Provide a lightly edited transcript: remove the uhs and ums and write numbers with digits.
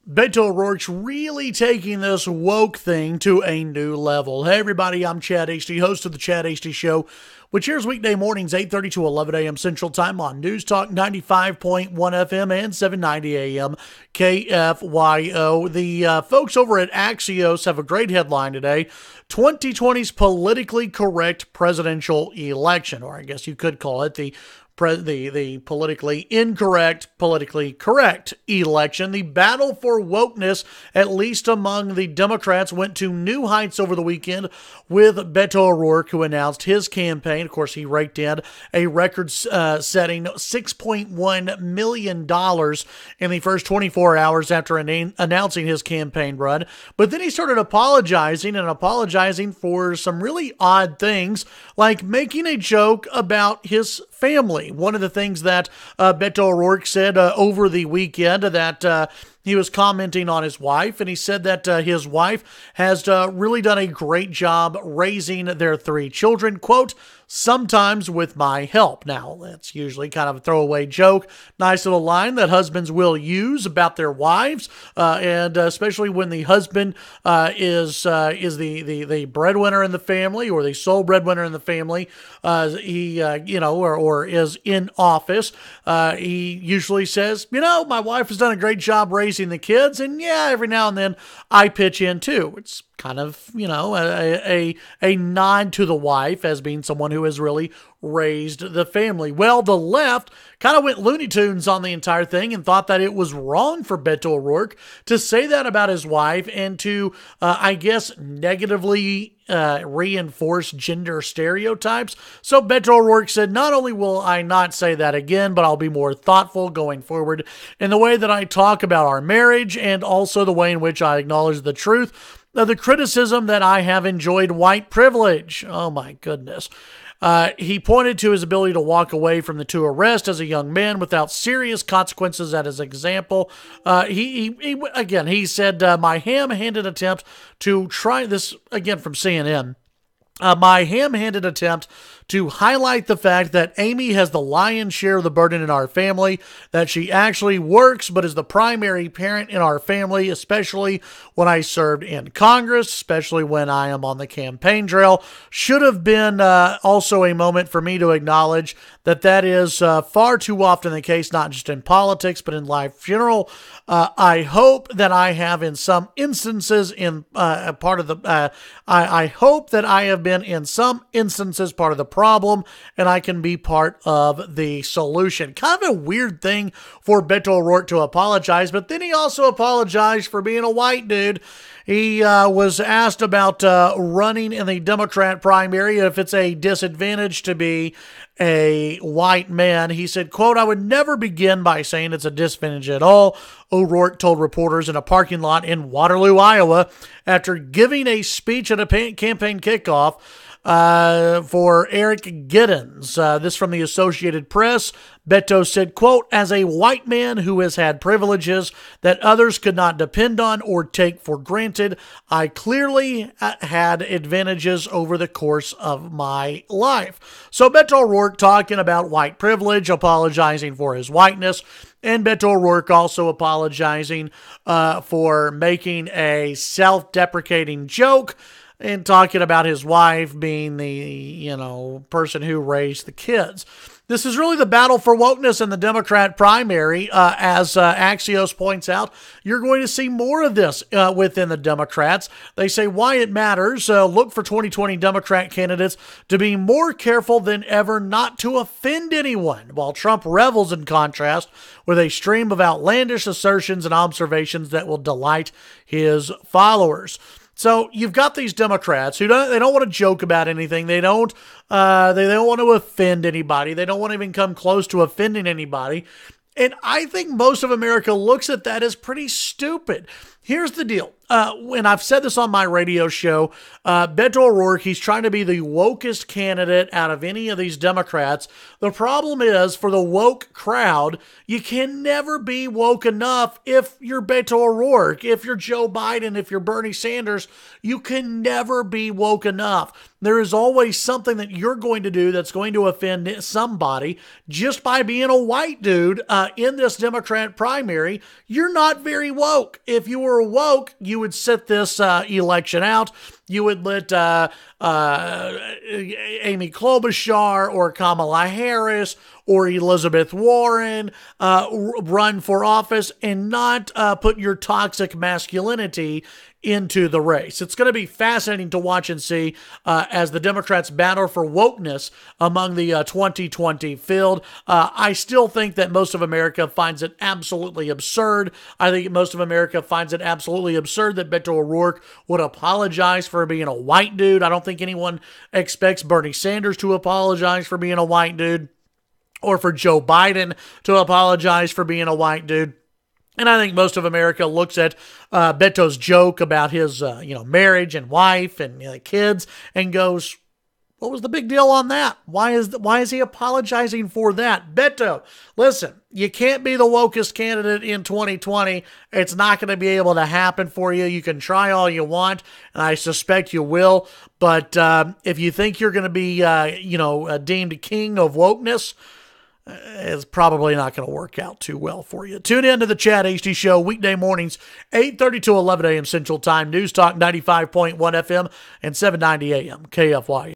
Beto O'Rourke's really taking this woke thing to a new level. Hey everybody, I'm Chad Hasty, host of the Chad Hasty Show, which airs weekday mornings 8:30 to 11 a.m. Central Time on News Talk 95.1 FM and 790 a.m. KFYO. The folks over at Axios have a great headline today: 2020's politically correct presidential election, or I guess you could call it the politically incorrect, politically correct election. The battle for wokeness, at least among the Democrats, went to new heights over the weekend with Beto O'Rourke, who announced his campaign. Of course, he raked in a record-setting $6.1 million in the first 24 hours after announcing his campaign run. But then he started apologizing for some really odd things, like making a joke about his family. One of the things that Beto O'Rourke said over the weekend, that he was commenting on his wife, and he said that his wife has really done a great job raising their three children, quote, sometimes with my help. Now, that's usually kind of a throwaway joke. Nice little line that husbands will use about their wives, and especially when the husband is the breadwinner in the family, or the sole breadwinner in the family. Or is in office. He usually says, my wife has done a great job raising the kids, and yeah, every now and then I pitch in too. It's kind of, a nod to the wife as being someone who has really raised the family. Well, the left kind of went Looney Tunes on the entire thing and thought that it was wrong for Beto O'Rourke to say that about his wife and to, negatively reinforce gender stereotypes. So Beto O'Rourke said, not only will I not say that again, but I'll be more thoughtful going forward in the way that I talk about our marriage, and also the way in which I acknowledge the truth of the criticism that I have enjoyed white privilege. Oh my goodness. He pointed to his ability to walk away from the two arrests as a young man without serious consequences at his example. He said, my ham-handed attempt to try this, again from CNN, my ham-handed attempt to highlight the fact that Amy has the lion's share of the burden in our family, that she actually works but is the primary parent in our family, especially when I served in Congress, especially when I am on the campaign trail, should have been also a moment for me to acknowledge that is far too often the case, not just in politics, but in life general. I hope that I have in some instances I hope that I have been in some instances part of the problem, and I can be part of the solution. Kind of a weird thing for Beto O'Rourke to apologize, but then he also apologized for being a white dude. He was asked about running in the Democrat primary, if it's a disadvantage to be a white man. He said, quote, I would never begin by saying it's a disadvantage at all, O'Rourke told reporters in a parking lot in Waterloo, Iowa, after giving a speech at a campaign kickoff for Eric Giddens. This from the Associated Press. Beto said, quote, as a white man who has had privileges that others could not depend on or take for granted, I clearly had advantages over the course of my life. So Beto O'Rourke talking about white privilege, apologizing for his whiteness, and Beto O'Rourke also apologizing for making a self-deprecating joke and talking about his wife being the, person who raised the kids. This is really the battle for wokeness in the Democrat primary. As Axios points out, you're going to see more of this within the Democrats. They say why it matters. Look for 2020 Democrat candidates to be more careful than ever not to offend anyone, while Trump revels in contrast with a stream of outlandish assertions and observations that will delight his followers. So you've got these Democrats who don't want to joke about anything. They don't want to offend anybody. They don't want to even come close to offending anybody. And I think most of America looks at that as pretty stupid. Here's the deal. and I've said this on my radio show, Beto O'Rourke, he's trying to be the wokest candidate out of any of these Democrats. The problem is, for the woke crowd, you can never be woke enough if you're Beto O'Rourke, if you're Joe Biden, if you're Bernie Sanders. You can never be woke enough. There is always something that you're going to do that's going to offend somebody just by being a white dude in this Democrat primary. You're not very woke. If you were woke, you would sit this election out. You would let Amy Klobuchar or Kamala Harris or Elizabeth Warren run for office and not put your toxic masculinity into the race. It's going to be fascinating to watch and see as the Democrats battle for wokeness among the 2020 field. I still think that most of America finds it absolutely absurd. I think most of America finds it absolutely absurd that Beto O'Rourke would apologize for being a white dude. I don't think anyone expects Bernie Sanders to apologize for being a white dude or for Joe Biden to apologize for being a white dude. And I think most of America looks at Beto's joke about his, marriage and wife and kids and goes, "What was the big deal on that? Why is he apologizing for that?" Beto, listen, you can't be the wokest candidate in 2020. It's not going to be able to happen for you. You can try all you want, and I suspect you will. But if you think you're going to be, deemed king of wokeness, it's probably not going to work out too well for you. Tune in to the Chad Hasty Show weekday mornings, 8:30 to 11 a.m. Central Time. News Talk 95.1 FM and 790 a.m. KFYO.